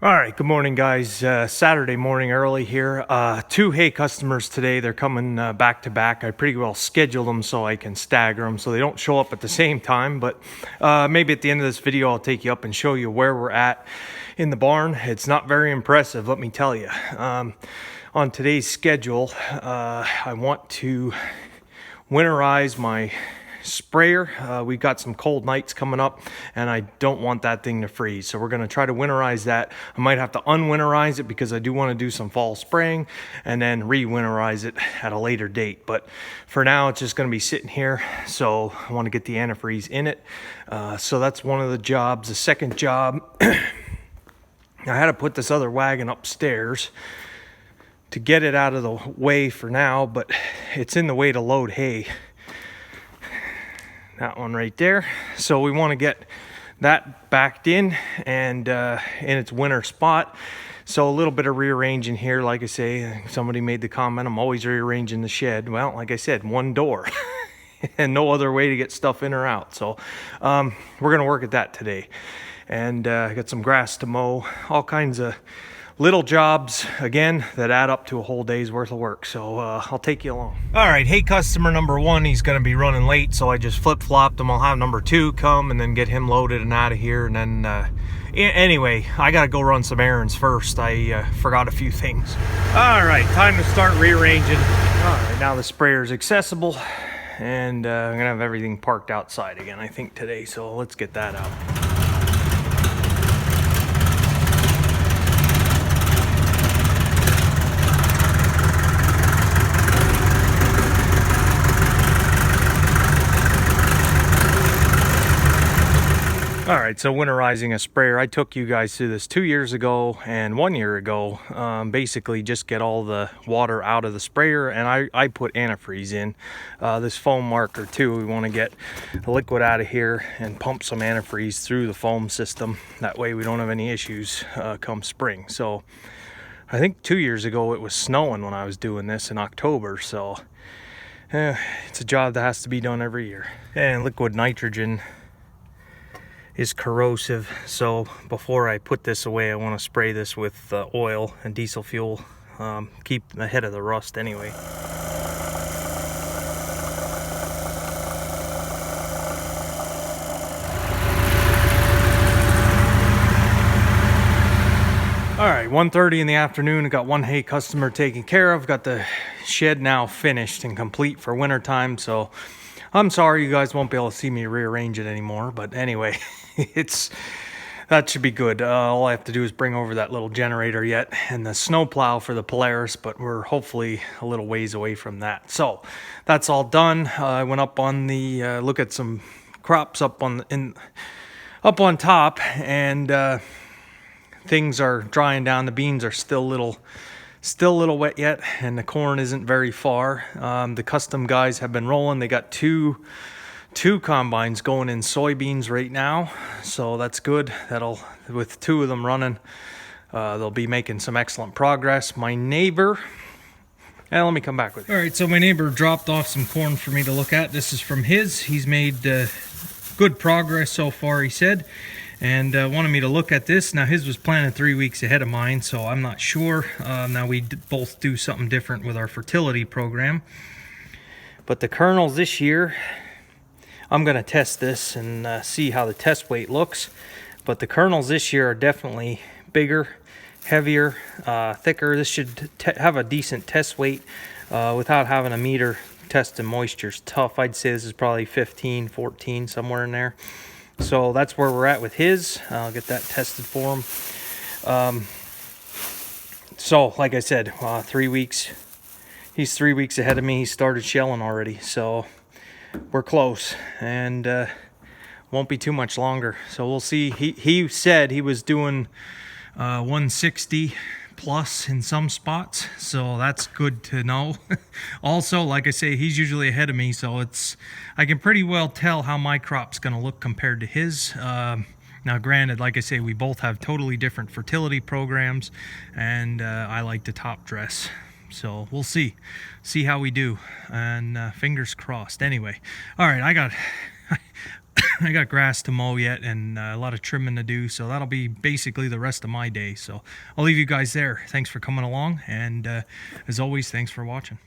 All right, good morning, guys. Saturday morning early here. Two hay customers today. They're coming back to back. I pretty well scheduled them so I can stagger them so they don't show up at the same time. But maybe at the end of this video, I'll take you up and show you where we're at in the barn. It's not very impressive, let me tell you. On today's schedule, I want to winterize my sprayer. We've got some cold nights coming up and I don't want that thing to freeze, so we're going to try to winterize that. I might have to unwinterize it because I do want to do some fall spraying and then re-winterize it at a later date, but for now it's just going to be sitting here. So I want to get the antifreeze in it, so that's one of the jobs. The second job, I had to put this other wagon upstairs to get it out of the way for now, but it's in the way to load hay. That one right there. So we want to get that backed in and in its winter spot. So a little bit of rearranging here. Like I say, somebody made the comment, I'm always rearranging the shed. Well, like I said, one door and no other way to get stuff in or out. So we're going to work at that today. And got some grass to mow, all kinds of little jobs, again, that add up to a whole day's worth of work. So I'll take you along. All right, hey, customer number one, he's going to be running late, so I just flip-flopped him. I'll have number two come and then get him loaded and out of here. And then, anyway, I got to go run some errands first. I forgot a few things. All right, time to start rearranging. All right, now the sprayer is accessible, and I'm going to have everything parked outside again, I think, today. So let's get that out. All right, so winterizing a sprayer. I took you guys through this 2 years ago and 1 year ago. Basically just get all the water out of the sprayer, and I put antifreeze in. This foam marker too, we want to get the liquid out of here and pump some antifreeze through the foam system. That way we don't have any issues come spring. So I think 2 years ago it was snowing when I was doing this in October, so it's a job that has to be done every year. And liquid nitrogen is corrosive, so before I put this away, I want to spray this with oil and diesel fuel, keep ahead of the rust anyway. All right, 1:30 in the afternoon. I got one hay customer taken care of. Got the shed now finished and complete for winter time, so I'm sorry you guys won't be able to see me rearrange it anymore, but anyway, that should be good. All I have to do is bring over that little generator yet and the snow plow for the Polaris, but we're hopefully a little ways away from that. So that's all done. I went up on the look at some crops up on top, and things are drying down. The beans are still a little wet yet, and the corn isn't very far. The custom guys have been rolling. They got two combines going in soybeans right now, so that's good. That'll, with two of them running, they'll be making some excellent progress. My neighbor, and let me come back with you. All right, so my neighbor dropped off some corn for me to look at. This is from his. He's made good progress so far, he said, and wanted me to look at this. Now his was planted 3 weeks ahead of mine, so I'm not sure. Now we both do something different with our fertility program, but the kernels this year, I'm going to test this and see how the test weight looks, but the kernels this year are definitely bigger, heavier, thicker. This should have a decent test weight without having a meter. Testing moisture is tough. I'd say this is probably 15, 14, somewhere in there. So that's where we're at with his. I'll get that tested for him. So like I said, 3 weeks. He's 3 weeks ahead of me. He started shelling already, so we're close, and won't be too much longer. So we'll see. He said he was doing 160 plus in some spots, so that's good to know. Also, like I say, he's usually ahead of me, so I can pretty well tell how my crop's going to look compared to his. Now granted, like I say, we both have totally different fertility programs, and I like to top dress. So we'll see how we do, and fingers crossed. Anyway, all right, I got grass to mow yet and a lot of trimming to do, so that'll be basically the rest of my day. So I'll leave you guys there. Thanks for coming along, and as always, thanks for watching.